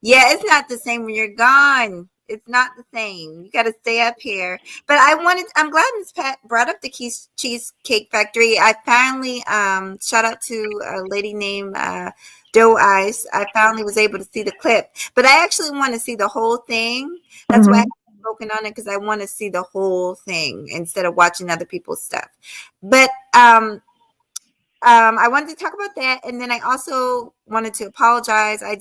Yeah, it's not the same when you're gone. It's not the same. You got to stay up here. But I'm glad Miss Pat brought up the Cheesecake Factory. I finally, shout out to a lady named Doe Ice. I finally was able to see the clip. But I actually want to see the whole thing. That's why I haven't spoken on it, because I want to see the whole thing instead of watching other people's stuff. But I wanted to talk about that, and then I also wanted to apologize. I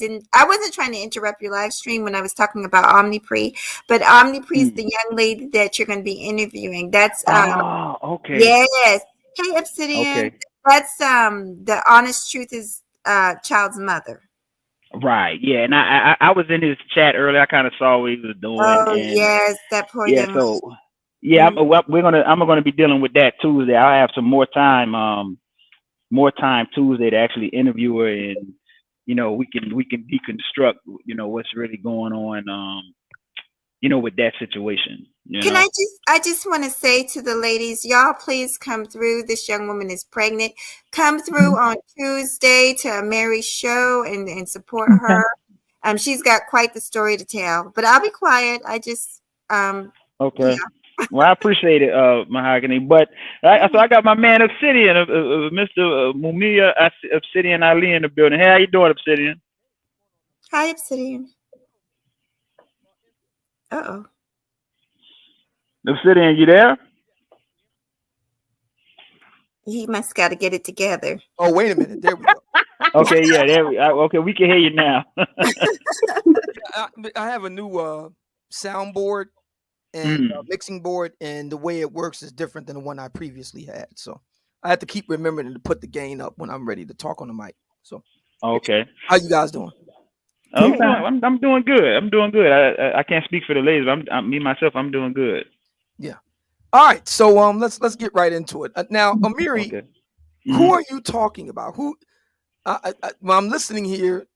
wasn't trying to interrupt your live stream when I was talking about Omnipre, but Omnipre is the young lady that you're going to be interviewing. That's okay. Yes. Hey, Obsidian. Okay. That's the honest truth is child's mother. Right. Yeah, and I was in his chat earlier. I kind of saw what he was doing. Oh, and yes, that poor yeah. young So lady. yeah, I'm gonna be dealing with that Tuesday. I have some more time Tuesday to actually interview her, and we can deconstruct what's really going on with that situation. Can I just want to say to the ladies, y'all please come through. This young woman is pregnant. Come through on Tuesday to Mary's show and support her. She's got quite the story to tell, but I'll be quiet. I just Okay. yeah. Well, I appreciate it, Mahogany. But so I got my man Obsidian, Mr. Mumia Obsidian Ali in the building. Hey, how you doing, Obsidian? Hi, Obsidian. Uh-oh. Obsidian, you there? He must got to get it together. Oh, wait a minute. There we go. Okay, yeah, okay, we can hear you now. I have a new soundboard and mixing board, and the way it works is different than the one I previously had. So I have to keep remembering to put the gain up when I'm ready to talk on the mic. So okay, how you guys doing? I'm doing good. I'm doing good. I can't speak for the ladies, but I'm doing good. Yeah. All right. So let's get right into it. Now, Amiri, okay. Who are you talking about? Who? I'm listening here,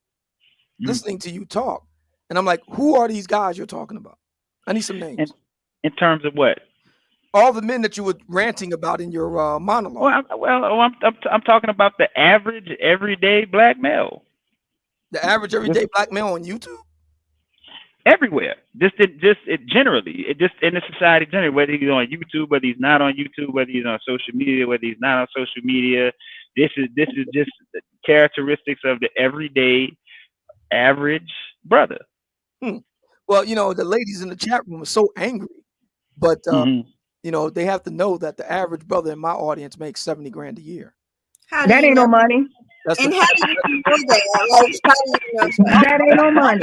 listening to you talk, and I'm like, who are these guys you're talking about? I need some names. In terms of what? All the men that you were ranting about in your monologue. I'm talking about the average, everyday black male. The average, everyday black male on YouTube. Everywhere, just generally, just in the society generally, whether he's on YouTube, whether he's not on YouTube, whether he's on social media, whether he's not on social media, this is just the characteristics of the everyday average brother. Well, the ladies in the chat room are so angry, but they have to know that the average brother in my audience makes $70,000 a year. That ain't no money. And how do you know that? That ain't no money.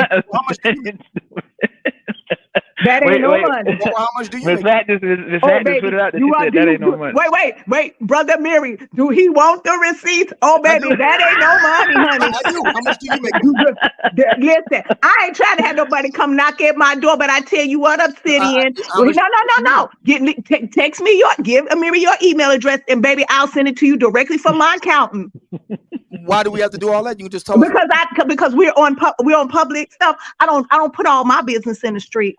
That ain't no money. Well, how much do you make? That ain't no money. Wait, brother Mary, do he want the receipts? Oh, baby, that ain't no money, honey. I do. How much do you make? Listen, I ain't trying to have nobody come knock at my door, but I tell you what, Obsidian. No. Text me give Amiri your email address, and baby, I'll send it to you directly from my accountant. Why do we have to do all that? You can just tell us. Because we're on public stuff. I don't put all my business in the street.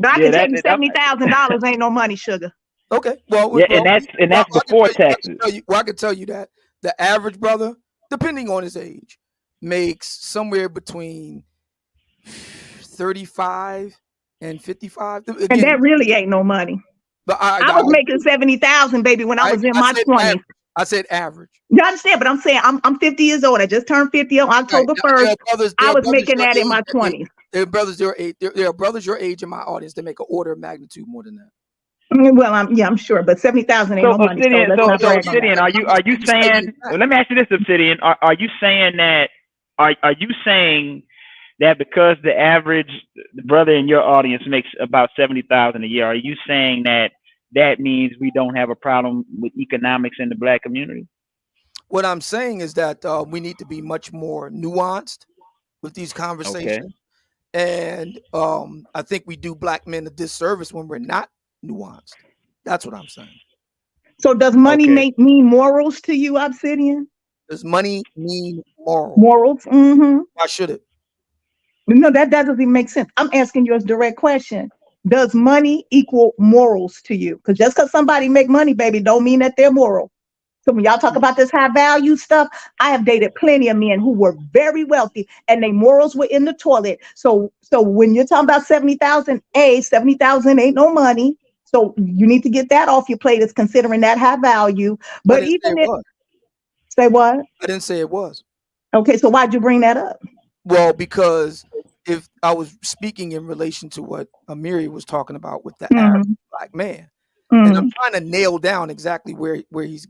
But I can tell you $70,000 ain't no money, sugar. Okay. Well, and that's before taxes. I can tell you that the average brother, depending on his age, makes somewhere between 35 and 55. Again, and that really ain't no money. But I was making 70,000, baby, when I was in my 20s. I said average. You understand? But I'm saying I'm 50 years old. I just turned 50 on October 1st. I was making that in my 20s. There are brothers your age. There are brothers your age in my audience that make an order of magnitude more than that. Well, I'm sure, but 70,000 ain't no money. Obsidian, are you saying? Well, let me ask you this, Obsidian. Are you saying that? Are you saying that because the average brother in your audience makes about 70,000 a year, are you saying that means we don't have a problem with economics in the black community? What I'm saying is that we need to be much more nuanced with these conversations. Okay. And I think we do black men a disservice when we're not nuanced. That's what I'm saying. So does money mean morals to you, Obsidian? Does money mean morals? Morals? Mm-hmm. Why should it? No, that doesn't even make sense. I'm asking you a direct question. Does money equal morals to you? Because just because somebody make money, baby, don't mean that they're moral. So when y'all talk about this high value stuff, I have dated plenty of men who were very wealthy and their morals were in the toilet. So when you're talking about 70,000, 70,000 ain't no money. So you need to get that off your plate as considering that high value. But even if, say what? I didn't say it was. Okay, so why'd you bring that up? Well, because if I was speaking in relation to what Amiri was talking about with the average black man, and I'm trying to nail down exactly where is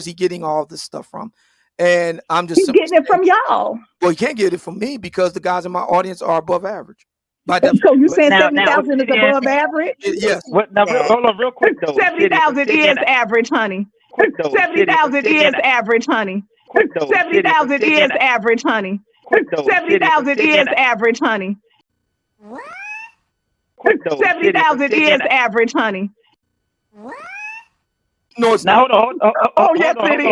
he getting all this stuff from, and I'm just getting it from y'all. Well, you can't get it from me because the guys in my audience are above average. So you saying 70,000 is above average? Yes. Hold on, real quick though. 70,000 is average, honey. 70,000 is average, honey. 70,000 is average, honey. 70,000 is average, honey. What? 70,000 is average, honey. What? No, it's now, not. hold on. Yes, it is.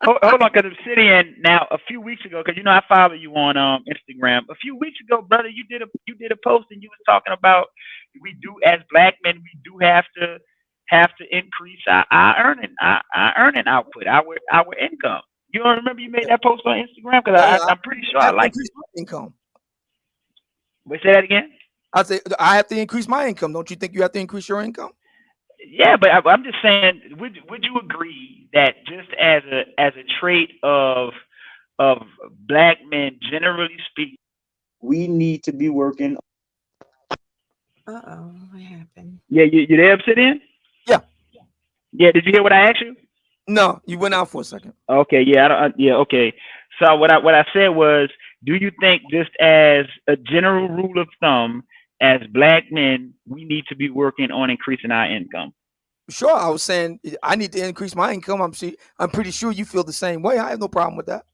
Hold on, because I'm sitting now a few weeks ago, because you know I follow you on Instagram. A few weeks ago, brother, you did a post and you was talking about we do as black men, we do have to increase our earning output, our income. You don't remember you made that post on Instagram? Because I'm pretty sure I like my income. Wait, say that again. I say I have to increase my income. Don't you think you have to increase your income? Yeah, but I'm just saying, would you agree that just as a trait of black men, generally speaking, we need to be working? Uh-oh, what happened? Yeah, you there, Obsidian? Yeah. Yeah, did you hear what I asked you? No, you went out for a second. Okay, yeah, okay. So what I said was, do you think just as a general rule of thumb, as black men, we need to be working on increasing our income? Sure, I was saying I need to increase my income. I'm pretty sure you feel the same way. I have no problem with that.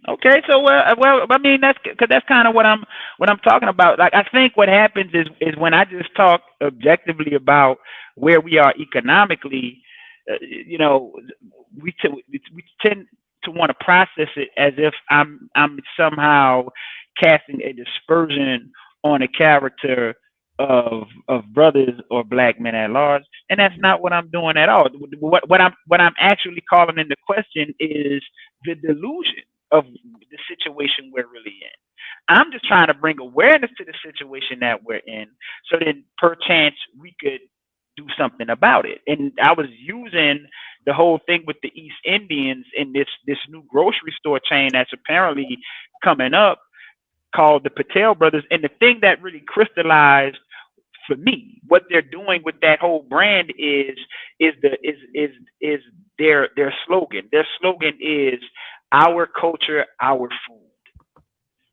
Okay, so well, I mean that's kind of what I'm talking about. Like I think what happens is when I just talk objectively about where we are economically, you know, we tend to want to process it as if I'm somehow casting a dispersion on a character of brothers or black men at large, and that's not what I'm doing at all. What I'm actually calling into question is the delusion of the situation we're really in. I'm just trying to bring awareness to the situation that we're in, so then perchance we could do something about it. And I was using the whole thing with the East Indians in this new grocery store chain that's apparently coming up, called the Patel Brothers. And the thing that really crystallized for me what they're doing with that whole brand is their slogan. Their slogan is our culture, our food.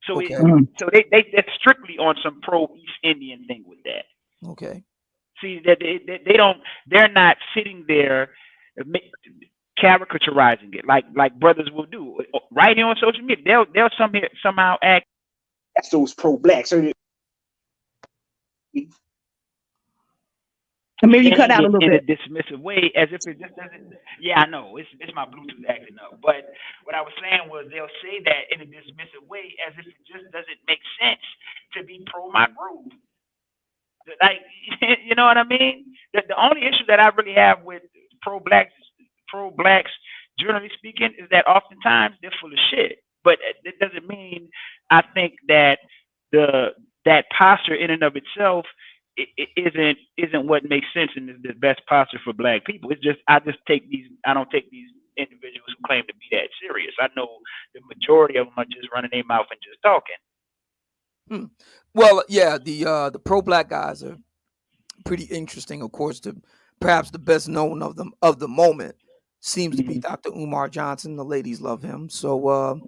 So okay. So they're strictly on some pro East Indian thing with that. Okay. See that they're not sitting there caricaturizing it like brothers will do right here on social media. They'll somehow act as those pro-black. So I mean, you cut out a little in bit. a dismissive way, as if it just doesn't. Yeah, I know it's my Bluetooth acting up. But what I was saying was they'll say that in a dismissive way, as if it just doesn't make sense to be pro my group. Like, you know what I mean? The only issue that I really have with pro-blacks, generally speaking, is that oftentimes they're full of shit. But it doesn't mean I think that that posture in and of itself isn't what makes sense and is the best posture for black people. It's just I don't take these individuals who claim to be that serious. I know the majority of them are just running their mouth and just talking. Well, yeah, the pro-black guys are pretty interesting. Of course, perhaps the best known of them of the moment seems to be Dr. Umar Johnson. The ladies love him, so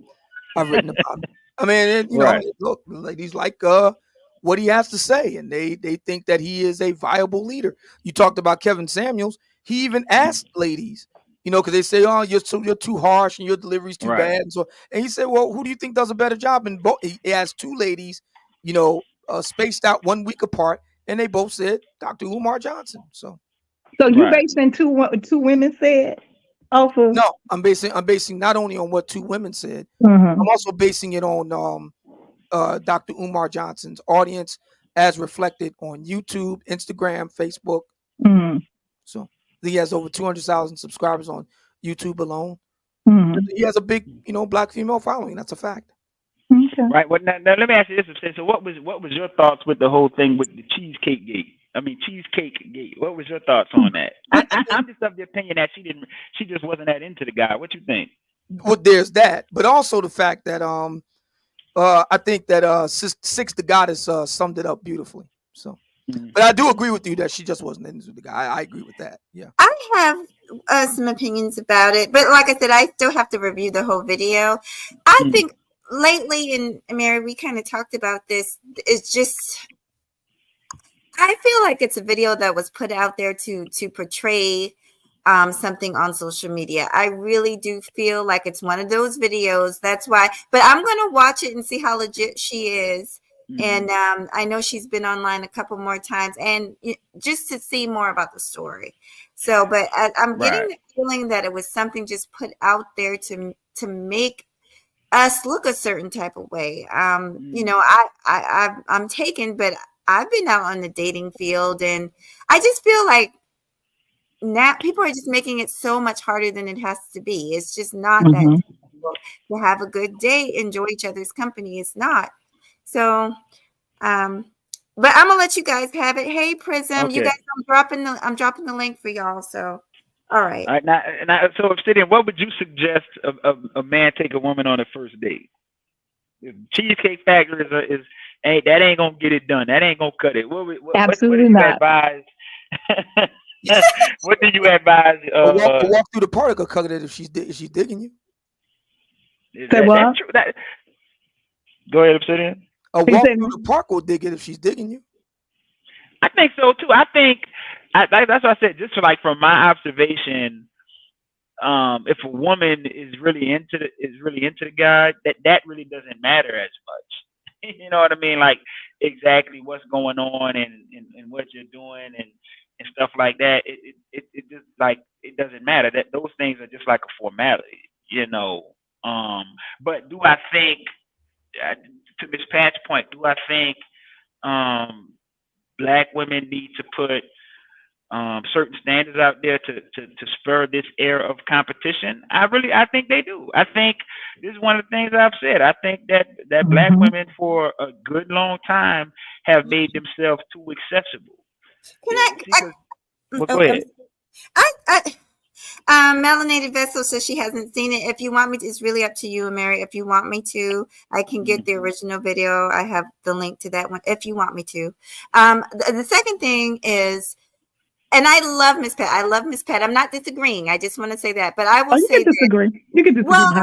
I've written about him. I mean, you know, look, the ladies like what he has to say, and they think that he is a viable leader. You talked about Kevin Samuels. He even asked ladies, you know, because they say, "Oh, you're too harsh and your delivery's too bad." And he said, "Well, who do you think does a better job?" And he asked two ladies, you know, spaced out 1 week apart, and they both said Dr. Umar Johnson. So you based in two women said? Also, No, I'm basing not only on what two women said, mhm. I'm also basing it on Dr. Umar Johnson's audience as reflected on YouTube, Instagram, Facebook. Mhm. So he has over 200,000 subscribers on YouTube alone. Mhm. He has a big, black female following. That's a fact. Okay. Right. Well, now let me ask you this: so, what was your thoughts with the whole thing with the Cheesecake Gate? What was your thoughts on that? I'm just of the opinion that she just wasn't that into the guy. What you think? Well, there's that, but also the fact that I think that Six the Goddess summed it up beautifully. So, but I do agree with you that she just wasn't into the guy. I agree with that. Yeah. I have some opinions about it, but like I said, I still have to review the whole video. I think lately, and Mary, we kind of talked about this. It's just, I feel like it's a video that was put out there to portray something on social media. I really do feel like it's one of those videos. That's why, but I'm going to watch it and see how legit she is. And I know she's been online a couple more times, and just to see more about the story. So, but I'm getting the feeling that it was something just put out there to make us look a certain type of way. You know, I'm taken, but I've been out on the dating field, and I just feel like now people are just making it so much harder than it has to be. It's just not that difficult to have a good day, enjoy each other's company. It's not. So, but I'm gonna let you guys have it. Hey, Prism, you guys, I'm dropping the link for y'all. So, all right. All right. Now, so Obsidian, what would you suggest a man take a woman on a first date? Cheesecake Factory ain't gonna get it done. That ain't gonna cut it. Absolutely what do you not. advise? What do you advise? Walk through the park or cut it if she's digging you. Say what? Go ahead, Obsidian. A walk through the park will dig it if she's digging you. I think so too. I think that's what I said. Just from my observation, if a woman is really into the guy, that really doesn't matter as much. You know what I mean? Like exactly what's going on and what you're doing and stuff like that. It just it doesn't matter. That those things are just like a formality, you know. But do I think, to Ms. Pat's point, do I think Black women need to put certain standards out there to spur this era of competition? I think they do. I think this is one of the things I've said. I think that Black women for a good long time have made themselves too accessible. Go ahead. Melanated Vessel says she hasn't seen it. If you want me to, it's really up to you, Mary. If you want me to, I can get the original video. I have the link to that one if you want me to. The second thing is, and I love Miss Pat. I love Miss Pat. I'm not disagreeing. I just want to say that. But I will say you can disagree. You can disagree. Well,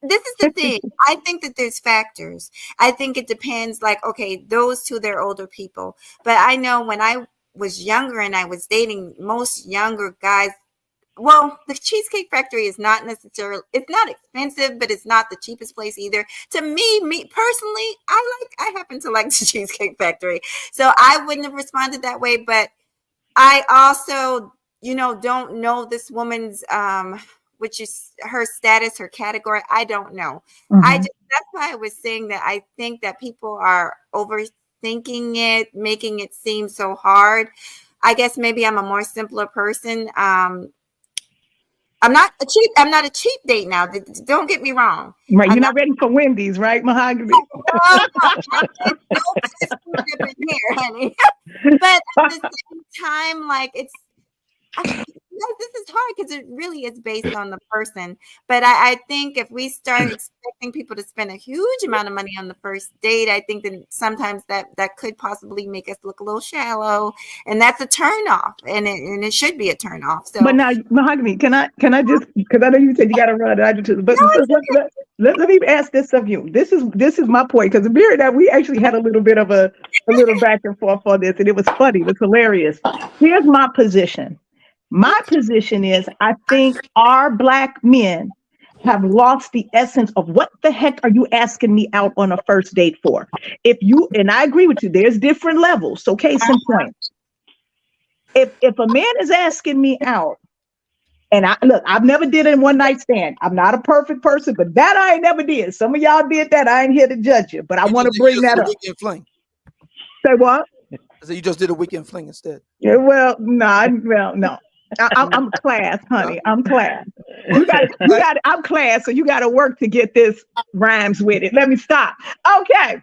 this is the thing. I think that there's factors. I think it depends. Like, okay, those two, they're older people. But I know when I was younger and I was dating, most younger guys, well, the Cheesecake Factory is not necessarily, it's not expensive, but it's not the cheapest place either. To me personally, I happen to like the Cheesecake Factory. So I wouldn't have responded that way. But I also, don't know this woman's, which is her status, her category. I don't know. That's why I was saying that I think that people are overthinking it, making it seem so hard. I guess maybe I'm a more simpler person. I'm not a cheap date now. Don't get me wrong. Right, you're not ready for Wendy's, right, Mahogany? Honey. But at the same time, this is hard because it really is based on the person. But I think if we start expecting people to spend a huge amount of money on the first date, I think that sometimes that could possibly make us look a little shallow, and that's a turnoff, and it should be a turnoff. So, but now, Mahogany, can I just, because I know you said you got to run, I do too. But let me ask this of you. This is my point, because Amir and I, we actually had a little bit of a little back and forth on this, and it was funny. It was hilarious. Here's my position. My position is, I think our Black men have lost the essence of what the heck are you asking me out on a first date for? And I agree with you, there's different levels. So case in point, if a man is asking me out And I've never did a one night stand. I'm not a perfect person, but that I ain't never did. Some of y'all did that. I ain't here to judge you, but I want to bring that up. Weekend fling. Say what? So you just did a weekend fling instead. Yeah, well, no. I'm class, honey. I'm class. I'm class, so you got to work to get this rhymes with it. Let me stop. Okay.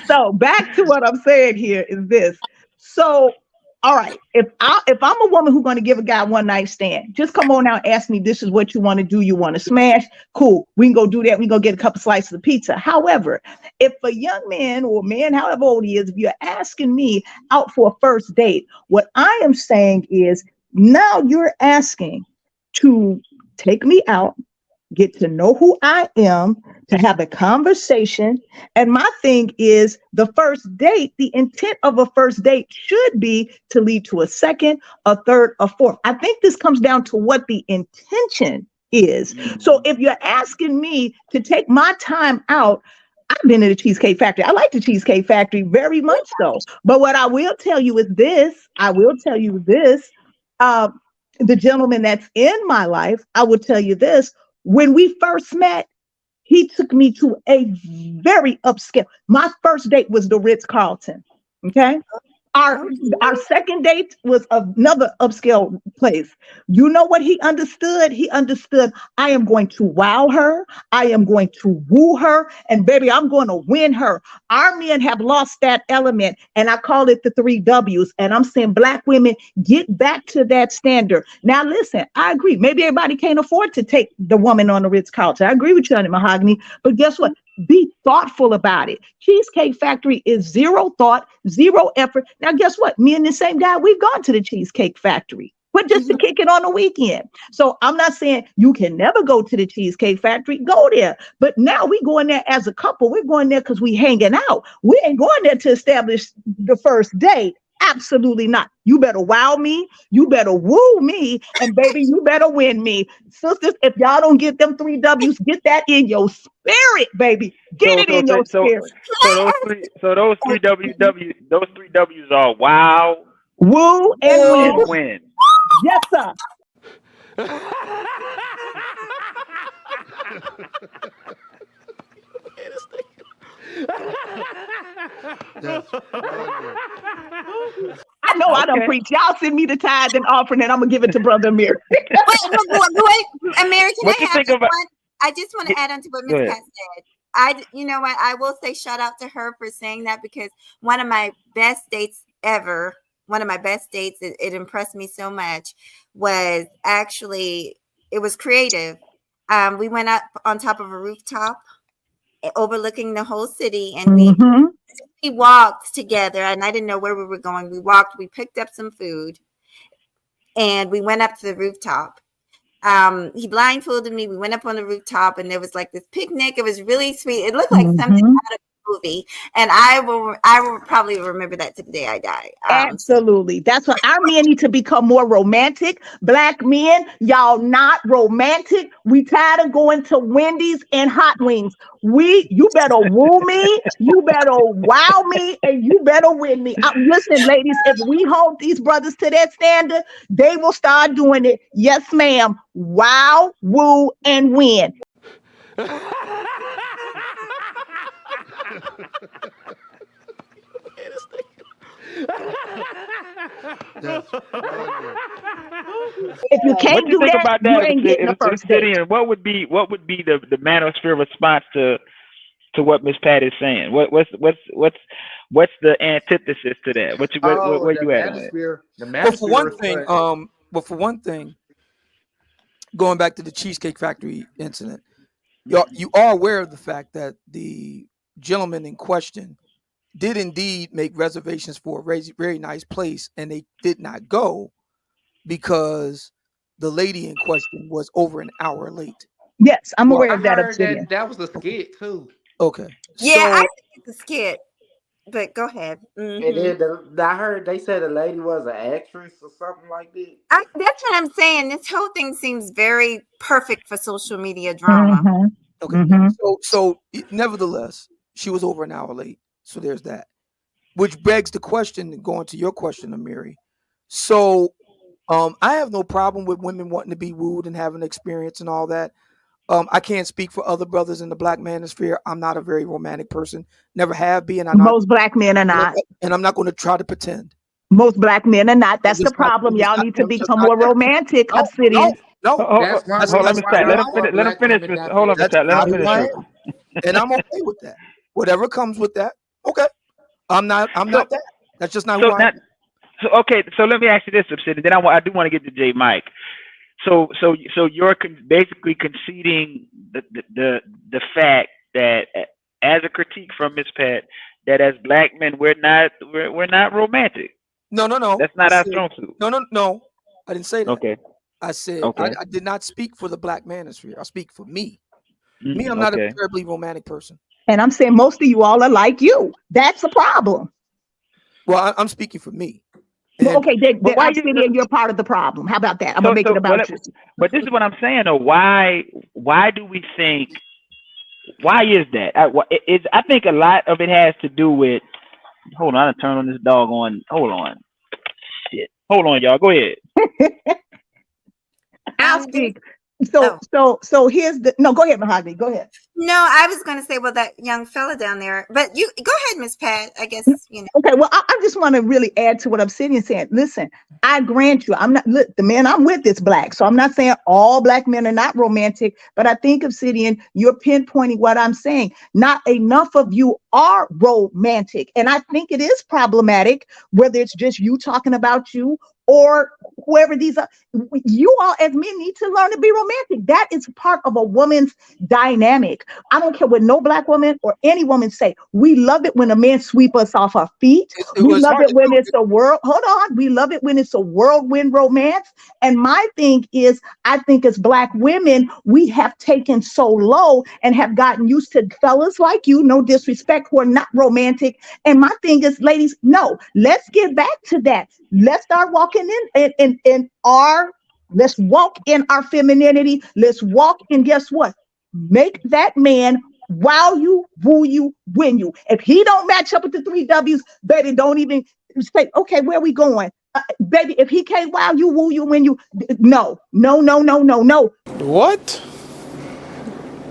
So back to what I'm saying here is this. So, all right, if I'm a woman who's going to give a guy one night stand, just come on out and ask me, this is what you want to do. You want to smash? Cool. We can go do that. We can go get a couple slices of pizza. However, if a young man or man, however old he is, if you're asking me out for a first date, what I am saying is now you're asking to take me out, get to know who I am, to have a conversation. And my thing is the first date, the intent of a first date should be to lead to a second, a third, a fourth. I think this comes down to what the intention is. So if you're asking me to take my time out, I've been to the Cheesecake Factory. I like the Cheesecake Factory very much so. But what I will tell you is this, the gentleman that's in my life, I will tell you this, when we first met, he took me to a very upscale. My first date was the Ritz-Carlton. Okay. Our second date was another upscale place. You know what he understood? He understood I am going to wow her. I am going to woo her. And baby, I'm going to win her. Our men have lost that element. And I call it the 3 W's. And I'm saying Black women, get back to that standard. Now, listen, I agree. Maybe everybody can't afford to take the woman on the Ritz-Carlton. I agree with you on it, Mahogany. But guess what? Be thoughtful about it. Cheesecake Factory is zero thought, zero effort. Now, guess what? Me and the same guy, we've gone to the Cheesecake Factory, but just to kick it on the weekend. So I'm not saying you can never go to the Cheesecake Factory. Go there. But now we going there as a couple. We're going there because we hanging out. We ain't going there to establish the first date. Absolutely not. You better wow me. You better woo me. And baby, you better win me. Sisters, if y'all don't get them 3 W's, get that in your spirit, baby. Get it in your spirit. So those three W's are wow, woo, and win. Yes, sir. I know I don't preach. Y'all send me the tithe and offering, and I'm gonna give it to Brother Amir. wait, Amir, I just want to add on to what Ms. Pat said. You know what? I will say shout out to her for saying that, because one of my best dates ever, it impressed me so much, was actually, it was creative. We went up on top of a rooftop overlooking the whole city, and we walked together, and I didn't know where we were going. We picked up some food, and we went up to the rooftop. He blindfolded me. We went up on the rooftop, and there was like this picnic. It was really sweet. It looked like something out of a movie, and I will probably remember that to the day I die. Absolutely. That's why our men need to become more romantic. Black men, y'all not romantic. We tired of going to Wendy's and Hot Wings. You better woo me, you better wow me, and you better win me. Listen, ladies, if we hold these brothers to that standard, they will start doing it. Yes, ma'am. Wow, woo, and win. If you can't do that, you ain't getting the first date. And what would be the manosphere response to what Miss Pat is saying? What's the antithesis to that? Where you at? Well, for one thing, going back to the Cheesecake Factory incident, you are aware of the fact that the gentleman in question did indeed make reservations for a very, very nice place, and they did not go because the lady in question was over an hour late. Yes, I'm aware of that. That was a skit too. Okay. Yeah, I think it's a skit. But go ahead. And then I heard they said the lady was an actress or something like that. That's what I'm saying. This whole thing seems very perfect for social media drama. Okay. So nevertheless, she was over an hour late. So there's that. Which begs the question, going to your question, Amiri. So I have no problem with women wanting to be wooed and having experience and all that. I can't speak for other brothers in the black manosphere. I'm not a very romantic person. Never have been. Most black men are not. And I'm not going to try to pretend. Most black men are not. That's the Just not- problem. just Y'all not- need to just become not more that. romantic, No, Obsidian. no. That's why Hold on, let me start. Let him finish. Hold on, That's let not him who I finish. am. And I'm okay with that. Whatever comes with that, okay. I'm not that. That's just not who I am. So okay, so let me ask you this, Obsidian. Then I do want to get to J. Mike. So you're basically conceding the fact that, as a critique from Miss Pat, that as black men we're not romantic. No. That's not our strong suit. No. I didn't say that. Okay. I said Okay. I did not speak for the black manosphere. I speak for me. I'm not a terribly romantic person. And I'm saying most of you all are like you. That's a problem. Well, I'm speaking for me. Well, okay, then why Obsidian, you're part of the problem. How about that? I'm gonna make it about you. But this is what I'm saying though. Why do we think? Why is that? I think a lot of it has to do with. Hold on, I'm gonna turn on this dog on. Hold on. Shit. Hold on, y'all. Go ahead. I'll speak. So here's the no. Go ahead, Mahogany. Go ahead. No, I was going to say, well, that young fella down there, but you go ahead, Miss Pat. I guess you know. Okay, well, I just want to really add to what Obsidian said. Listen, I grant you, I'm not look, the man I'm with is black, so I'm not saying all black men are not romantic, but I think Obsidian, you're pinpointing what I'm saying. Not enough of you are romantic, and I think it is problematic whether it's just you talking about you or whoever these are. You all as men need to learn to be romantic. That is part of a woman's dynamic. I don't care what no black woman or any woman say. We love it when a man sweep us off our feet. We love it when it's a world. Hold on. We love it when it's a whirlwind romance. And my thing is, I think as black women, we have taken so low and have gotten used to fellas like you, no disrespect, who are not romantic. And my thing is, ladies, no, let's get back to that. Let's start walking in our, let's walk in our femininity. Let's walk in, guess what? Make that man wow you, woo you, win you. If he don't match up with the 3 W's, baby, don't even say, okay, where are we going? Baby, if he can't wow you, woo you, win you, no. What?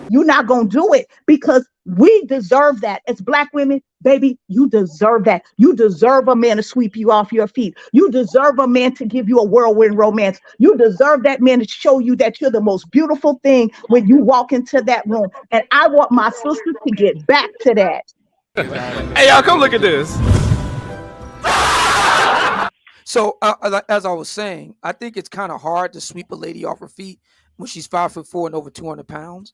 You're not going to do it because we deserve that. As black women, baby, you deserve that. You deserve a man to sweep you off your feet. You deserve a man to give you a whirlwind romance. You deserve that man to show you that you're the most beautiful thing when you walk into that room. And I want my sisters to get back to that. Hey, y'all, come look at this. So, as I was saying, I think it's kind of hard to sweep a lady off her feet when she's 5'4" and over 200 pounds.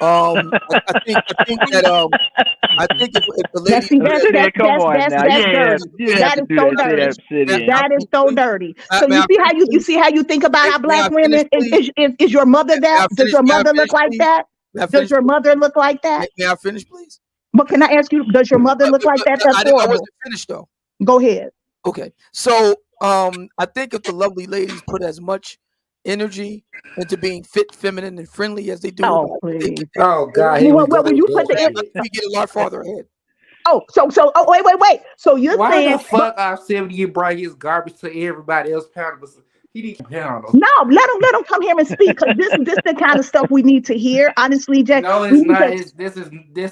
I think if the lady, that is so dirty. So you see how you think about our black women. Is your mother that? Does your mother look like that? Does your mother look like that? May I finish, please? But can I ask you, does your mother look like that? That's horrible. I wasn't finished though. Go ahead. Okay, so I think if the lovely ladies put as much energy into being fit, feminine, and friendly as they do, God, when we you put the we get a lot farther ahead. Wait. So you're why saying the fuck our 70 bring his garbage to everybody else pound? He needs to pound. No, let him come here and speak because this the kind of stuff we need to hear. Honestly, Jack. No, it's not. This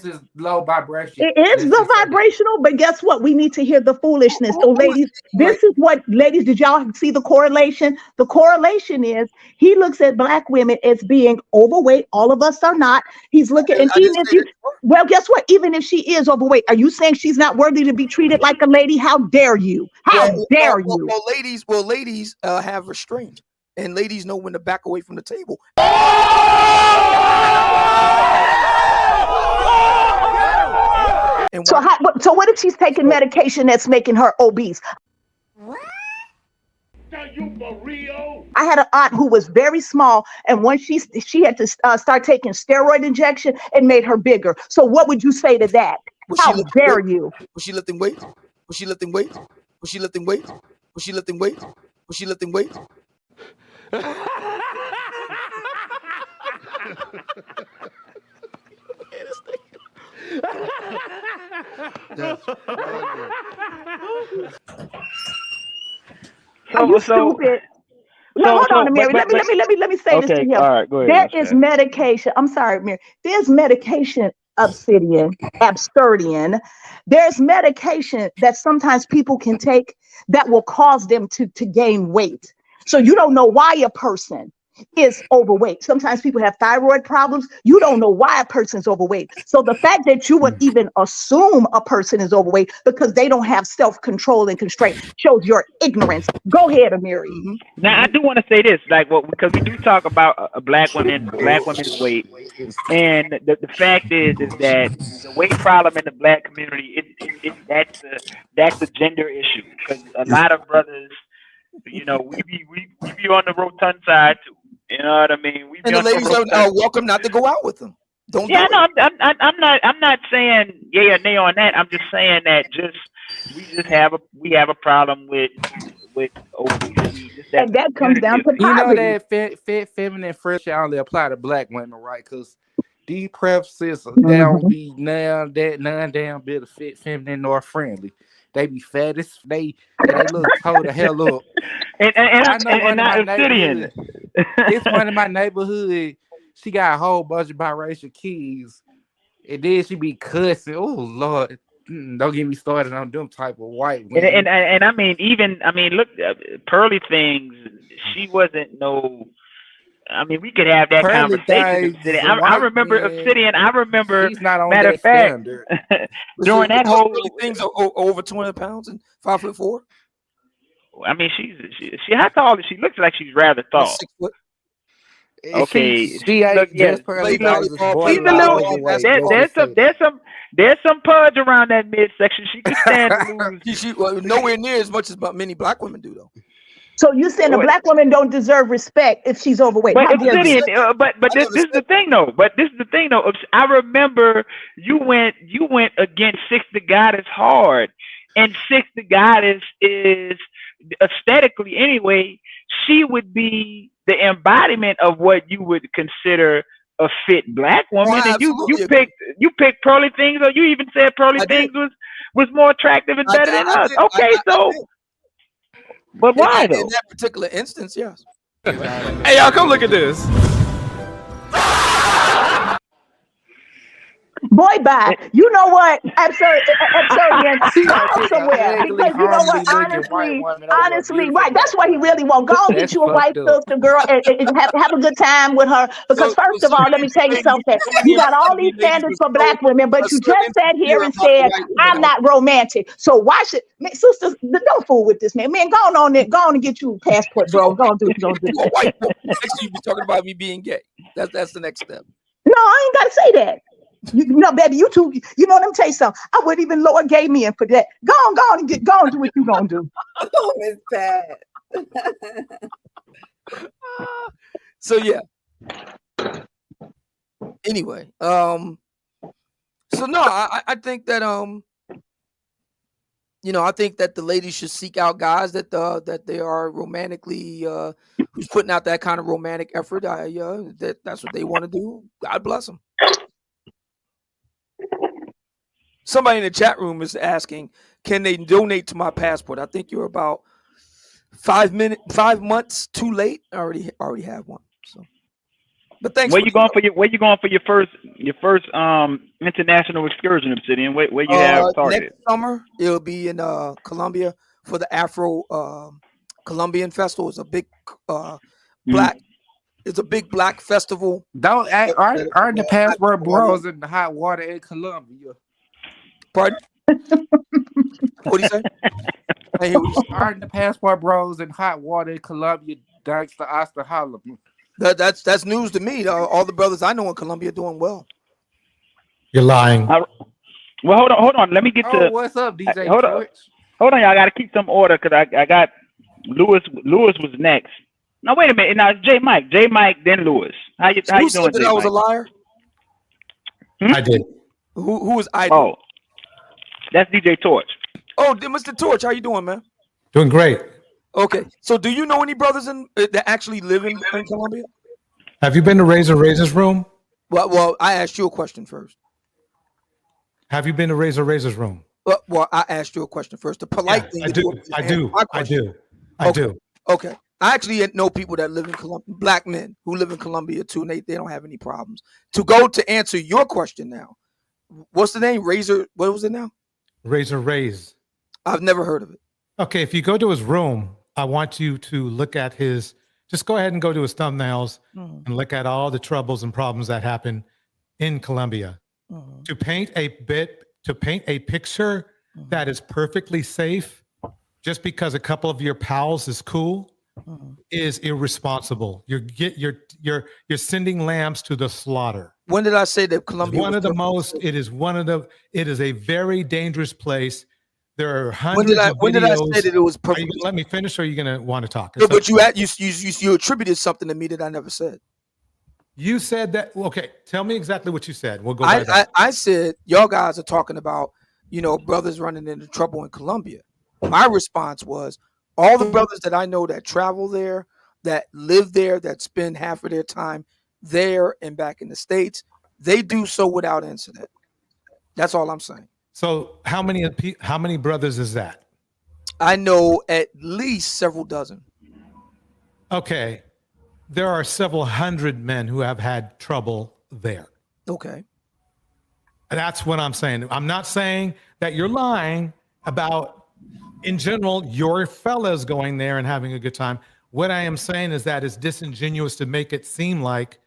is low vibration. It is low vibrational, but guess what? We need to hear the foolishness. So, ladies, this is what, ladies, did y'all see the correlation? The correlation is he looks at black women as being overweight. All of us are not. He's looking, and even if you, well, guess what? Even if she is overweight, are you saying she's not worthy to be treated like a lady? How dare you? How dare you? Well, ladies have restraint, and ladies know when to back away from the table. And so what if she's taking medication that's making her obese? What? Are you for real? I had an aunt who was very small, and once she had to start taking steroid injection, it made her bigger. So what would you say to that? How dare you? Was she lifting weights? Was she lifting weights? Was she lifting weights? Was she lifting weights? Was she lifting weights? That's Are you stupid? No, hold on, Mary. Let me say this to okay, him. all right, go ahead. There is medication. I'm sorry, Mary. There's medication, Obsidian, Absurdian. There's medication that sometimes people can take that will cause them to gain weight. So you don't know why a person is overweight. Sometimes people have thyroid problems. You don't know why a person's overweight. So the fact that you would even assume a person is overweight because they don't have self-control and constraint shows your ignorance. Go ahead, Amiri. Now I do want to say this, like, because we do talk about black women's weight, and the fact is that the weight problem in the black community, that's the gender issue, because a lot of brothers, we be on the rotund side too. You know what I mean? And the ladies are welcome not to go out with them. Don't. Yeah, no, I'm not saying yay or nay on that. I'm just saying that we have a problem with obesity. And that comes down to poverty. That fit feminine fresh only apply to black women, right? Because these preferences they don't be none damn bit of fit feminine nor friendly. They be fat as they look toe the hell up. And I'm Obsidian. It's one in my neighborhood. She got a whole bunch of biracial kids, and then she be cussing. Oh Lord, don't get me started on them type of white women. And I mean, look, Pearly Things. She wasn't no. I mean, we could have that Pearly conversation. I remember Obsidian. I remember. She's not on matter of fact, during that whole things are over 200 pounds and 5'4". I mean, how tall is she? Looks like she's rather tall. 6 foot. Okay, she ain't just Pearly. There's some pudge around that midsection. She could stand to lose. She nowhere near as much as many black women do, though. So you saying a black woman don't deserve respect if she's overweight? But this is the thing, though. I remember you went against Six the Goddess hard, and Six the Goddess is aesthetically anyway. She would be the embodiment of what you would consider a fit black woman, and you picked Pearly Things, or you even said Pearly Things was more attractive and better than us. Okay, but why though? In that particular instance, yes. Hey, y'all, come look at this. Boy, bye. You know what? Absurdian. Go somewhere. Because you know what? Honestly, right. That's what he really wants. Go and get you a white sister girl and have a good time with her. Because first of all, let me tell you something. You got all these standards for black women, but you just sat here and said, I'm not romantic. So why should sisters don't fool with this man. Man, go on and get you a passport, bro. Go on, do what you're gonna do. Next you be talking about me being gay. That's the next step. No, I ain't gotta say that. Baby, you two, you know, let me tell you something. I wouldn't even lower gay men for that. Go on and do what you gonna do. Oh, Miss Pat. So yeah. Anyway, so no, I think that I think that the ladies should seek out guys that they are romantically who's putting out that kind of romantic effort. That's what they want to do. God bless them. Somebody in the chat room is asking, can they donate to my passport? I think you're about 5 months too late. I already have one. So, but thanks. Where you going for your first international excursion, Obsidian? Where you have targeted? Next summer it'll be in Colombia for the Afro Colombian Festival. It's a big black. It's a big black festival. Aren't the passport bros in the hot water in Colombia? Pardon? What do you say? Aren't the passport bros in hot water in Colombia thanks to Oscar Holloman? That's news to me. All the brothers I know in Colombia are doing well. You're lying. Well, hold on. Let me get to. What's up, DJ? Hold on, y'all. I got to keep some order because I got Lewis. Lewis was next. Now wait a minute. Now it's J Mike, then Lewis. How you doing? Said that I was a liar. I did. Who was I? Oh, that's DJ Torch. Oh, Mr. Torch, how you doing, man? Doing great. Okay, so do you know any brothers that actually live in Colombia? Have you been to Razor's room? Well, I asked you a question first. Have you been to Razor's room? Well, I asked you a question first. The polite thing. I do. I do. Okay. I actually know people that live in Colombia, black men who live in Colombia too, and they don't have any problems. To go to answer your question now, what's the name? Razor. What was it now? Razor Rays. I've never heard of it. Okay, if you go to his room, I want you to look at his. Just go ahead and go to his thumbnails and look at all the troubles and problems that happen in Colombia. To paint a picture that is perfectly safe, just because a couple of your pals is cool, is irresponsible. You're sending lambs to the slaughter. When did I say that Colombia? It is a very dangerous place. There are hundreds of videos. When did I say that it was perfect? Let me finish, or are you going to want to talk? No, but you attributed something to me that I never said. You said that. Okay, tell me exactly what you said. We'll go. I said y'all guys are talking about, brothers running into trouble in Colombia. My response was, all the brothers that I know that travel there, that live there, that spend half of their time there and back in the States, they do so without incident. That's all I'm saying. So how many brothers is that? I know at least several dozen. Okay. There are several hundred men who have had trouble there. Okay. That's what I'm saying. I'm not saying that you're lying about, in general, your fellas going there and having a good time. What I am saying is that it's disingenuous to make it seem like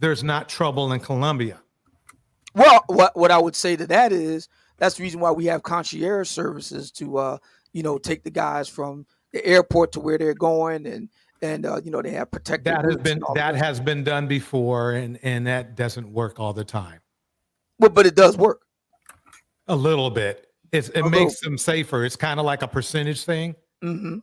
there's not trouble in Colombia. Well, what I would say to that is that's the reason why we have concierge services to, take the guys from the airport to where they're going, and they have protected. That has been done before, and that doesn't work all the time. Well, but it does work a little bit. It makes them safer. It's kind of like a percentage thing. Mm-hmm.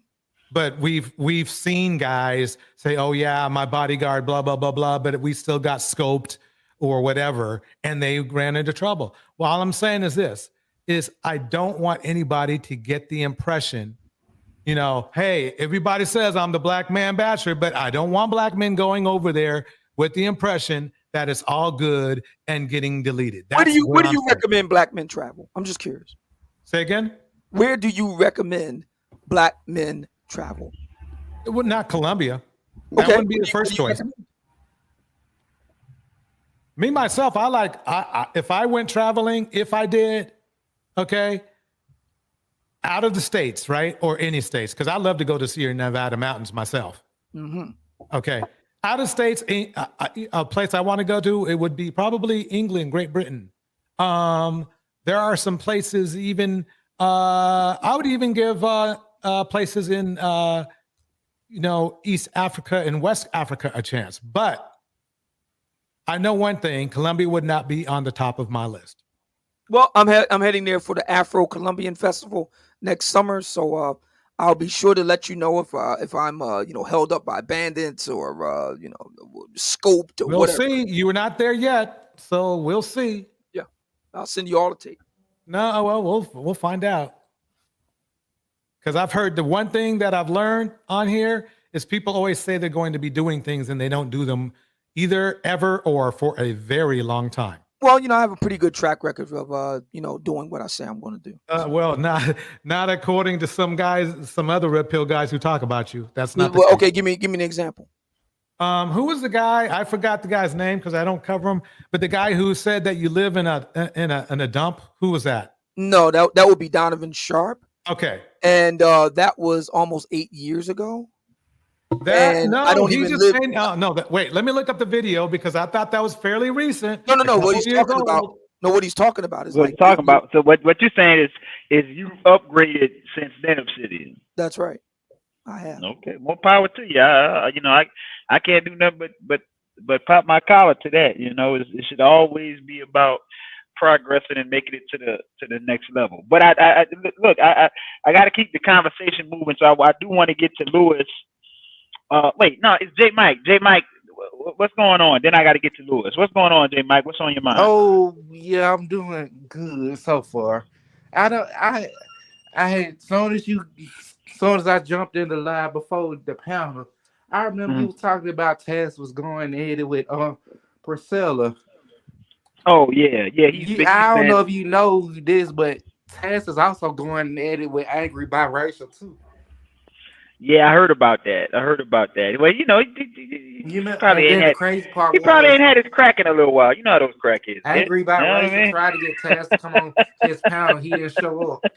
But we've seen guys say, "Oh yeah, my bodyguard, blah blah blah blah," but we still got scoped or whatever, and they ran into trouble. Well, all I'm saying is this: I don't want anybody to get the impression, hey, everybody says I'm the black man basher, but I don't want black men going over there with the impression that it's all good and getting deleted. Where do you recommend black men travel? I'm just curious. Say again? Where do you recommend black men travel? It would not Colombia. That wouldn't be the first choice. Me, myself, if I went traveling, if I did, out of the States, right? Or any states, because I love to go to Sierra Nevada mountains myself. Mm-hmm. Okay. Out of states, a place I want to go to, it would be probably England, Great Britain. There are some places even, I would even give places in, East Africa and West Africa a chance. But I know one thing, Colombia would not be on the top of my list. Well, I'm heading there for the Afro-Colombian Festival next summer, so I'll be sure to let you know if I'm held up by bandits or scoped or we'll whatever. We'll see. You were not there yet, so we'll see. Yeah, I'll send you all the tape. No, well, we'll find out. Because I've heard the one thing that I've learned on here is people always say they're going to be doing things and they don't do them either, ever, or for a very long time. Well, I have a pretty good track record of, doing what I say I'm going to do. Well, not according to some other red pill guys who talk about you. That's not. Well, okay, give me an example. Who was the guy? I forgot the guy's name because I don't cover him. But the guy who said that you live in a dump. Who was that? No, that would be Donovan Sharp. Okay. And that was almost 8 years ago. Wait, let me look up the video because I thought that was fairly recent. No. What he's talking about? No, what he's talking about is what he's talking about. So what you're saying is you upgraded since then of City. That's right. I have. Okay, more power to you. I can't do nothing but pop my collar to that. It should always be about progressing and making it to the next level. But I got to keep the conversation moving. So I do want to get to Lewis. It's J Mike. J Mike, what's going on? Then I got to get to Lewis. What's going on, J Mike? What's on your mind? Oh yeah, I'm doing good so far. I soon as I jumped in the live before the panel, I remember you talking about Taz was going at it with Priscilla. Oh yeah, yeah. I don't know if you know this, but Taz is also going at it with Angry Biracial too. Yeah, I heard about that. Well, you know, You know, probably and ain't then the had crazy part he probably was ain't had his crack in a little while. You know how those crackheads get. Angry You know what I Biracial mean? tried to get Taz to come on his panel. He didn't show up.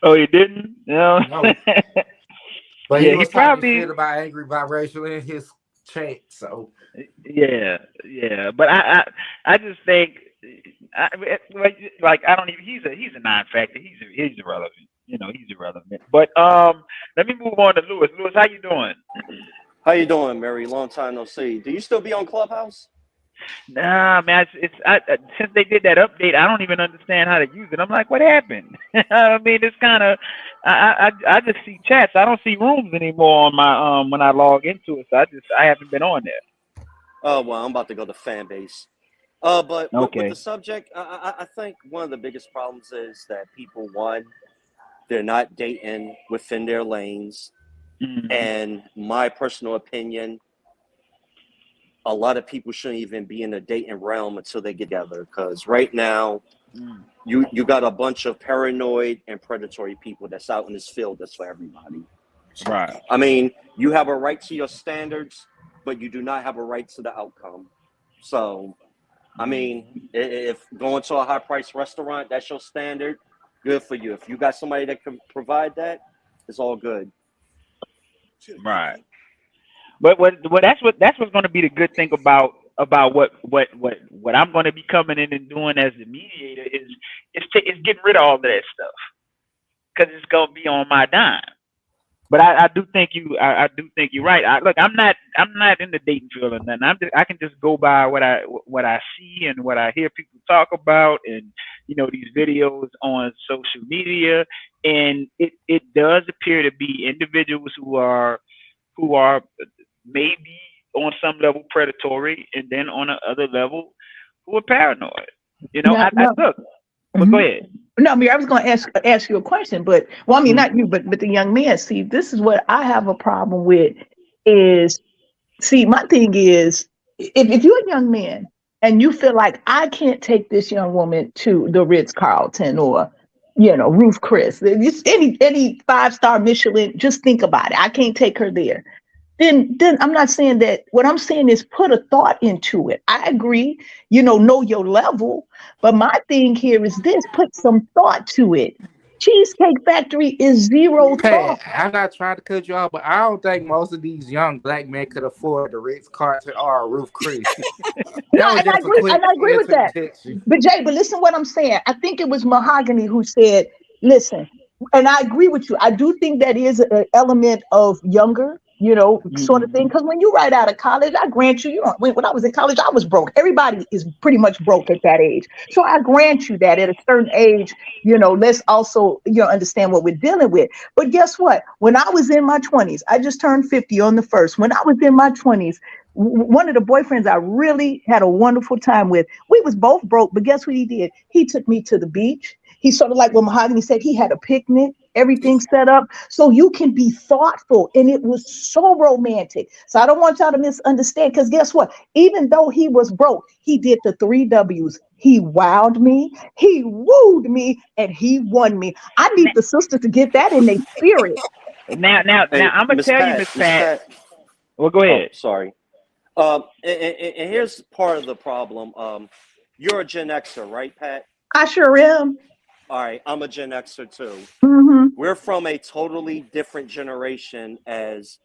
Oh, he didn't? No. No. But Yeah, he he was talking probably. shit about Angry Biracial in his chat. So Yeah, yeah. But I just think, like I don't even. He's a non-factor. He's irrelevant. You know, he's irrelevant. But let me move on to Lewis. Lewis, how you doing? How you doing, Mary? Long time no see. Do you still be on Clubhouse? Nah, man. Since they did that update, I don't even understand how to use it. I'm like, what happened? I mean, it's kind of. I just see chats. I don't see rooms anymore on my when I log into it. So I haven't been on there. Oh well, I'm about to go to fan base. But Okay. with the subject, I think one of the biggest problems is that people, one, they're not dating within their lanes. Mm-hmm. And my personal opinion, a lot of people shouldn't even be in the dating realm until they get together. Because right now, you got a bunch of paranoid and predatory people that's out in this field that's for everybody. Right. I mean, you have a right to your standards, but you do not have a right to the outcome. So, I mean, if going to a high-priced restaurant, that's your standard, good for you. If you got somebody that can provide that, it's all good. Right. But that's what's going to be the good thing about what I'm going to be coming in and doing as the mediator is it's getting rid of all of that stuff because it's going to be on my dime. But I do think you're right. Look, I'm not in the dating field or nothing. I can just go by what I see and what I hear people talk about, and you know, these videos on social media, and it does appear to be individuals who are maybe on some level predatory, and then on another level who are paranoid. You know, look. But go ahead. No, Mary, I was going to ask you a question, but well, I mean, not you, but the young man. See, this is what I have a problem with. Is see, my thing is, if you're a young man and you feel like I can't take this young woman to the Ritz-Carlton or, you know, Ruth Chris, any 5-star Michelin, just think about it. I can't take her there. Then I'm not saying that. What I'm saying is put a thought into it. I agree, you know your level. But my thing here is this: put some thought to it. Cheesecake Factory is zero thought. Pat, I'm not trying to cut you off, but I don't think most of these young black men could afford the Ritz-Carlton or a Ruth Chris. No, and I agree with that. But Jay, but listen what I'm saying. I think it was Mahogany who said, listen, and I agree with you. I do think that is an element of younger, you know, sort of thing. Because when you right out of college, I grant you, when I was in college, I was broke. Everybody is pretty much broke at that age. So I grant you that at a certain age, you know, let's also, you know, understand what we're dealing with. But guess what? When I was in my 20s, I just turned 50 on the 1st. When I was in my 20s, one of the boyfriends I really had a wonderful time with, we was both broke, but guess what he did? He took me to the beach. He sort of like what Mahogany said, he had a picnic, everything set up so you can be thoughtful. And it was so romantic. So I don't want y'all to misunderstand, because guess what? Even though he was broke, he did the 3 W's. He wowed me, he wooed me, and he won me. I need the sisters to get that in their spirit. Now, I'm going to tell you, Miss Pat. Well, go ahead. Oh, sorry. And here's part of the problem. You're a Gen Xer, right, Pat? I sure am. All right, I'm a Gen Xer too. Mm-hmm. We're from a totally different generation, as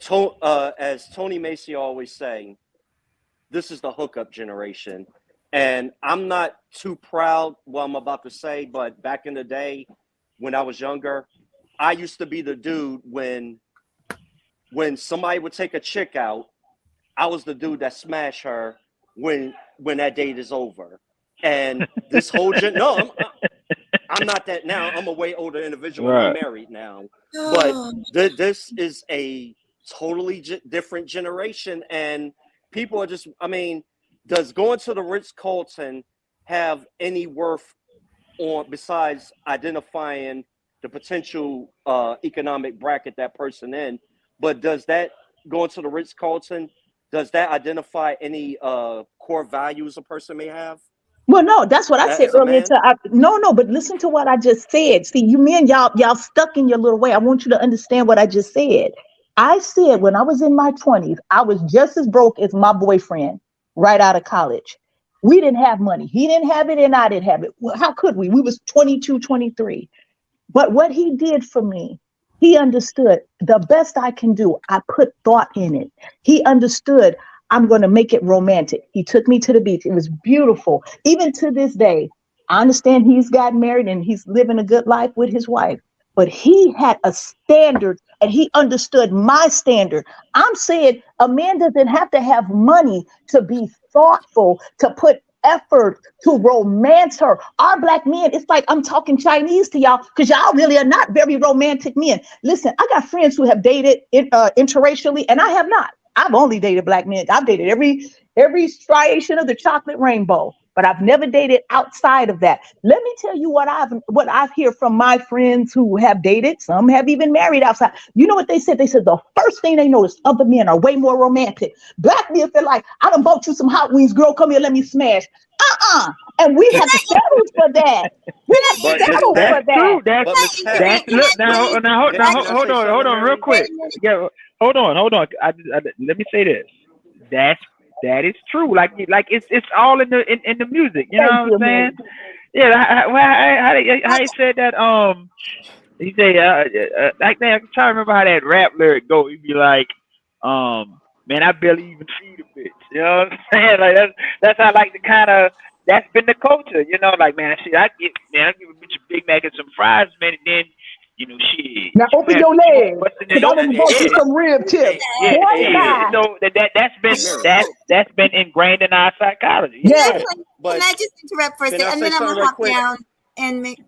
Tony Macy always saying, this is the hookup generation. And I'm not too proud what I'm about to say, but back in the day when I was younger, I used to be the dude when somebody would take a chick out, I was the dude that smashed her when that date is over. And this whole I'm not that now. I'm a way older individual. Right. I'm married now. But this is a totally different generation. And people are just, I mean, does going to the Ritz-Carlton have any worth on besides identifying the potential economic bracket that person in? But does that going to the Ritz-Carlton does that identify any core values a person may have? Well, no, that's what I said As a earlier. man? No, but listen to what I just said. See, you men, y'all stuck in your little way. I want you to understand what I just said. I said when I was in my 20s, I was just as broke as my boyfriend right out of college. We didn't have money. He didn't have it and I didn't have it. Well, how could we? We was 22, 23. But what he did for me, he understood the best I can do. I put thought in it. He understood I'm going to make it romantic. He took me to the beach. It was beautiful. Even to this day, I understand he's gotten married and he's living a good life with his wife, but he had a standard and he understood my standard. I'm saying a man doesn't have to have money to be thoughtful, to put effort, to romance her. Our black men, it's like I'm talking Chinese to y'all because y'all really are not very romantic men. Listen, I got friends who have dated interracially and I have not. I've only dated black men. I've dated every striation of the chocolate rainbow, but I've never dated outside of that. Let me tell you what I've heard from my friends who have dated. Some have even married outside. You know what they said? They said the first thing they noticed, other men are way more romantic. Black men feel like, I done bought you some hot wings, girl, come here, let me smash. And we have to settle for that. We have to settle for that. True. That's look now. Hold on, real quick. Yeah, hold on. Let me say this. That is true. Like it's all in the music. You know what I'm saying? Yeah. How he said that? He said like that. I'm trying to remember how that rap lyric go. He'd be like, man, I barely even feed a bitch. You know what I'm saying? Like that's how like the kind of that's been the culture. You know, like man, shit, I give a bitch a Big Mac and some fries, man, and then you know, shit. Now open your legs. Cause I done bought you some rib tips. Yeah. So that's been ingrained in our psychology. Yeah. Can I just interrupt for a second? And then I'm gonna hop down and make.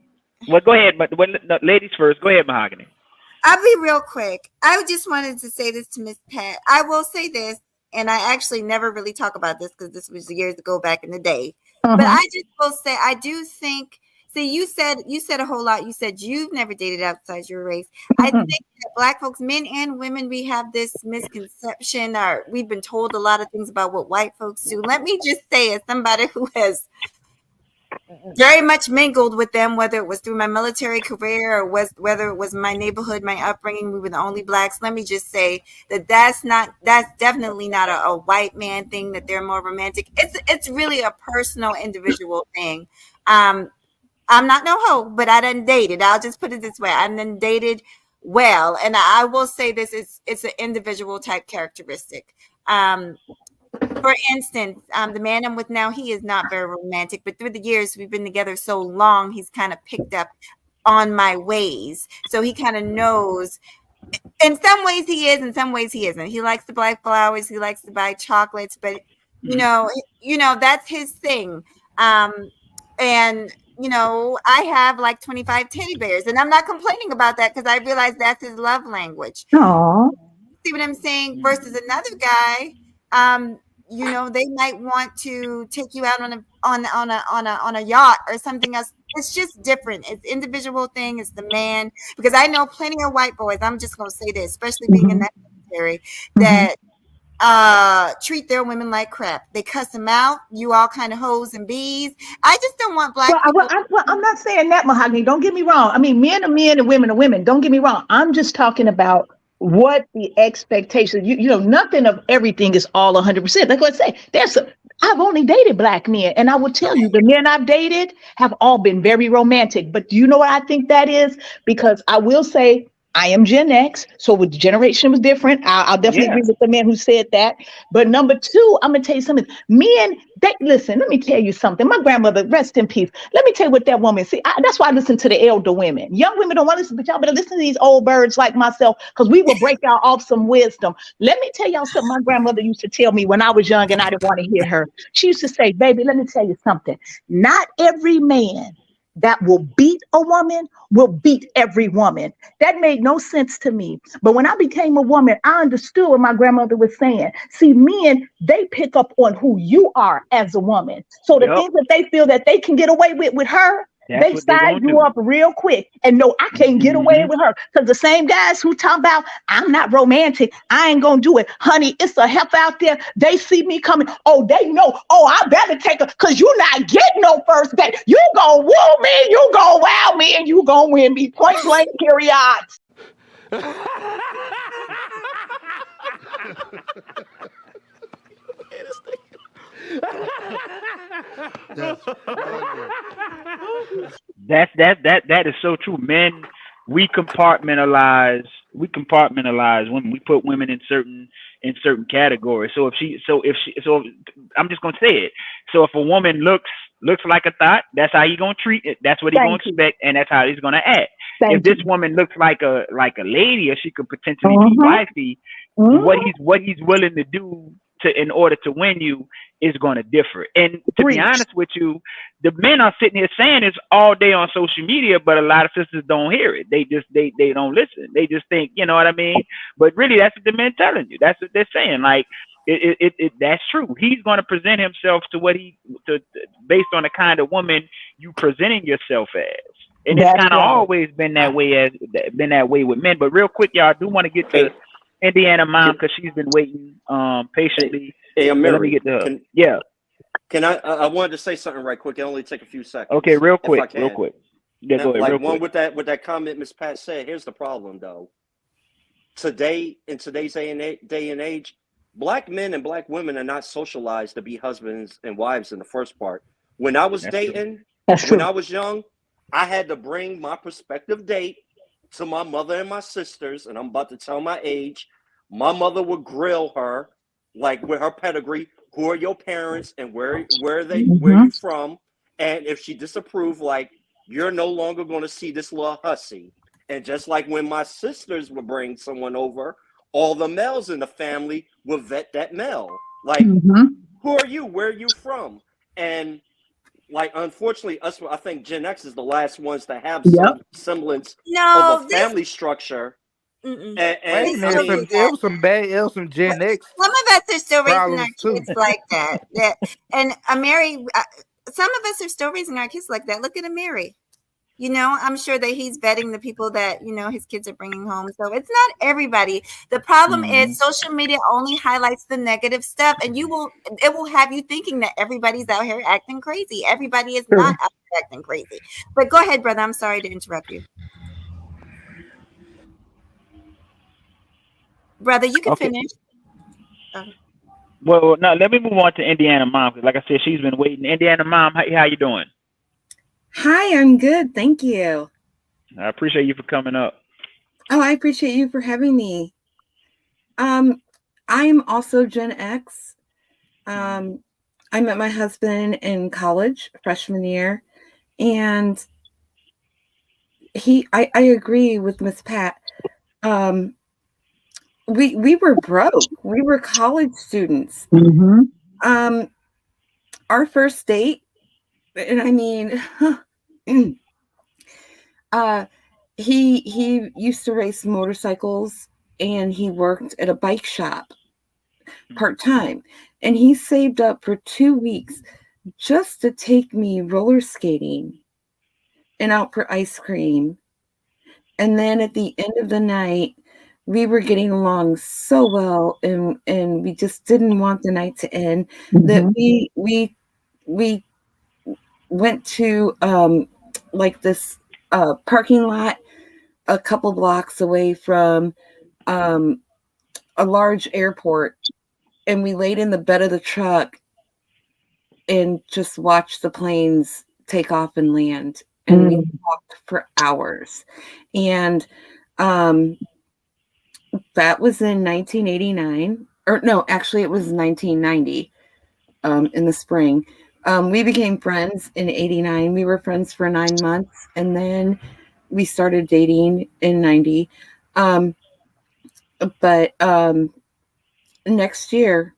Well, go ahead, but no, ladies first. Go ahead, Mahogany. I'll be real quick. I just wanted to say this to Miss Pat. I will say this, and I actually never really talk about this because this was years ago back in the day. But I just will say I do think. See, you said a whole lot. You said you've never dated outside your race. I think that Black folks, men and women, we have this misconception, or we've been told a lot of things about what white folks do. Let me just say, as somebody who has very much mingled with them, whether it was through my military career or whether it was my neighborhood, my upbringing, we were the only Blacks. Let me just say that's definitely not a white man thing, that they're more romantic. It's really a personal, individual thing. I'm not no hoe, but I done dated. I'll just put it this way. I done dated well. And I will say this, it's an individual type characteristic. For instance, the man I'm with now, he is not very romantic, but through the years we've been together so long, he's kind of picked up on my ways. So he kind of knows. In some ways he is, in some ways he isn't. He likes to buy flowers, he likes to buy chocolates, but you know, that's his thing. And you know, I have like 25 teddy bears, and I'm not complaining about that because I realize that's his love language. Aww. See what I'm saying? Versus another guy, you know, they might want to take you out on a yacht or something else. It's just different. It's individual thing. It's the man, because I know plenty of white boys. I'm just gonna say this, especially being in that military, that treat their women like crap. They cuss them out. You all kind of hoes and bees. I just don't want Black people. I'm not saying that, Mahogany. Don't get me wrong. I mean, men are men and women are women. Don't get me wrong. I'm just talking about what the expectation. You know, nothing of everything is all 100%. Like I say, I've only dated Black men, and I will tell you, the men I've dated have all been very romantic. But do you know what I think that is? Because I will say, I am Gen X, so the generation was different. I'll definitely agree with the man who said that. But number two, I'm gonna tell you something. Men, listen. Let me tell you something. My grandmother, rest in peace. Let me tell you what that woman. See, that's why I listen to the elder women. Young women don't want to listen, but y'all better listen to these old birds like myself, because we will break y'all off some wisdom. Let me tell y'all something. My grandmother used to tell me when I was young, and I didn't want to hear her. She used to say, "Baby, let me tell you something. Not every man that will beat a woman will beat every woman." That made no sense to me. But when I became a woman, I understood what my grandmother was saying. See, men, they pick up on who you are as a woman. So the things that they feel that they can get away with her, they size you up real quick and no, I can't get away with her. Because the same guys who talk about I'm not romantic, I ain't gonna do it. Honey, it's a heifer out there. They see me coming. Oh, they know. Oh, I better take her because you not getting no first date. You gonna woo me, you gonna wow me, and you gonna win me. Point blank, period. That is so true. Men, we compartmentalize women. We put women in certain categories. So I'm just gonna say it. So if a woman looks like a thought, that's how you gonna treat it. That's what he's gonna expect, and that's how he's gonna act. If this woman looks like a lady, or she could potentially be wifey, what he's willing to do in order to win you is going to differ. And to be honest with you, the men are sitting here saying this all day on social media, but a lot of sisters don't hear it. They don't listen. They just think, you know what I mean? But really, that's what the men telling you. That's what they're saying. Like that's true. He's going to present himself based on the kind of woman you presenting yourself as. And it's kind of always been that way with men. But real quick, y'all, I do want to get to Indiana Mom because she's been waiting patiently. Hey, I'm let me get to her. Can I wanted to say something right quick. It'll only take a few seconds. Okay, real quick. Yeah, go ahead. Real quick. With that comment Miss Pat said. Here's the problem though. Today, in today's day and age, black men and black women are not socialized to be husbands and wives in the first part. When I was dating, when I was young, I had to bring my prospective date to my mother and my sisters, and I'm about to tell my age. My mother would grill her, like with her pedigree, who are your parents and where you from? And if she disapproved, like, you're no longer going to see this little hussy. And just like when my sisters would bring someone over, all the males in the family would vet that male. Like, who are you? Where are you from? And like, unfortunately, I think Gen X is the last ones to have some semblance of a family structure. It was some Gen X. Some of us are still raising our kids like that. And Mary, some of us are still raising our kids like that. Look at Mary. You know, I'm sure that he's vetting the people that, you know, his kids are bringing home. So it's not everybody. The problem is social media only highlights the negative stuff, and it will have you thinking that everybody's out here acting crazy. Everybody is not out here acting crazy. But go ahead, brother. I'm sorry to interrupt you. Brother, you can finish. Well, now let me move on to Indiana Mom, because like I said, she's been waiting. Indiana Mom, how you doing? Hi, I'm good. Thank you. I appreciate you for coming up. Oh, I appreciate you for having me. I'm also Gen X. I met my husband in college, freshman year, and I agree with Miss Pat. We were broke. We were college students. Our first date, and I mean, he used to race motorcycles, and he worked at a bike shop part-time, and he saved up for 2 weeks just to take me roller skating and out for ice cream. And then at the end of the night, we were getting along so well, and we just didn't want the night to end, that we went to like this parking lot a couple blocks away from a large airport, and we laid in the bed of the truck and just watched the planes take off and land, and we talked for hours. And that was in 1989, or no, actually it was 1990, in the spring. We became friends in 89. We were friends for 9 months, and then we started dating in 90. But next year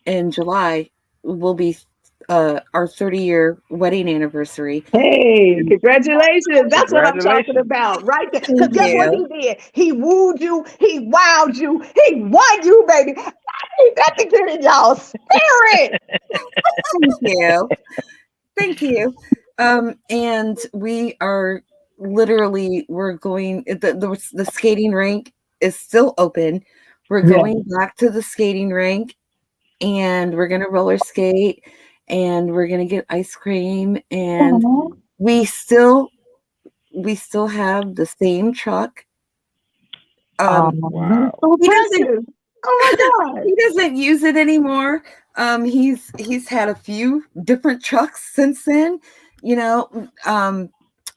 in July will be our 30-year wedding anniversary. Hey, congratulations. That's what I'm talking about right there. Because guess what he did? He wooed you, he wowed you, he won you, baby. I need that to get in y'all spirit. Thank you. And we are literally, we're going, the skating rink is still open. We're Yeah. going back to the skating rink, and we're going to roller skate, and we're going to get ice cream, and Aw. we still have the same truck. Wow. So He doesn't precious. Oh my God. he doesn't use it anymore. He's had a few different trucks since then, you know,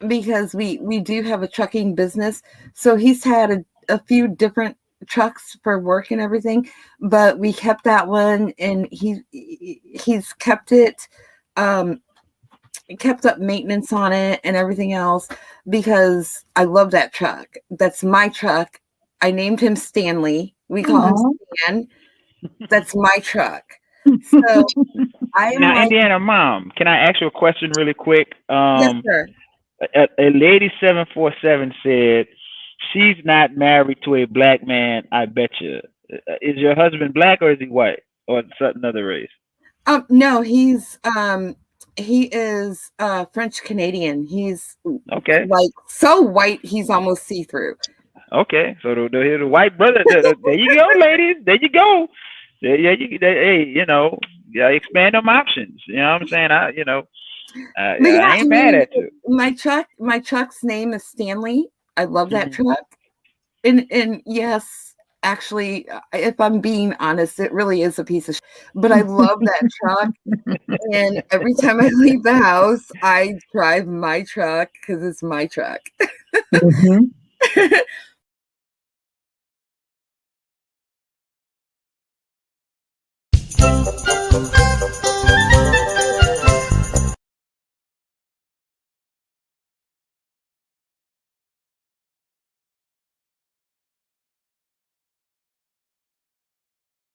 because we do have a trucking business. So he's had a few different trucks for work and everything, but we kept that one, and he's kept it, kept up maintenance on it and everything else, because I love that truck. That's my truck. I named him Stanley. We call him Stan. That's my truck. So I am Now, like, Indiana mom, can I ask you a question really quick? yes, sir. A lady 747 said she's not married to a black man. I bet you. Is your husband black or is he white or another race? No, he is French Canadian. He's Okay. like so white he's almost see-through. Okay, so the white brother. There you go, ladies. There you go. Hey, you know, expand them options. You know what I'm saying? I ain't mad at you. My truck's name is Stanley. I love that truck. And yes, actually, if I'm being honest, it really is a piece of shit. But I love that truck. And every time I leave the house, I drive my truck because it's my truck.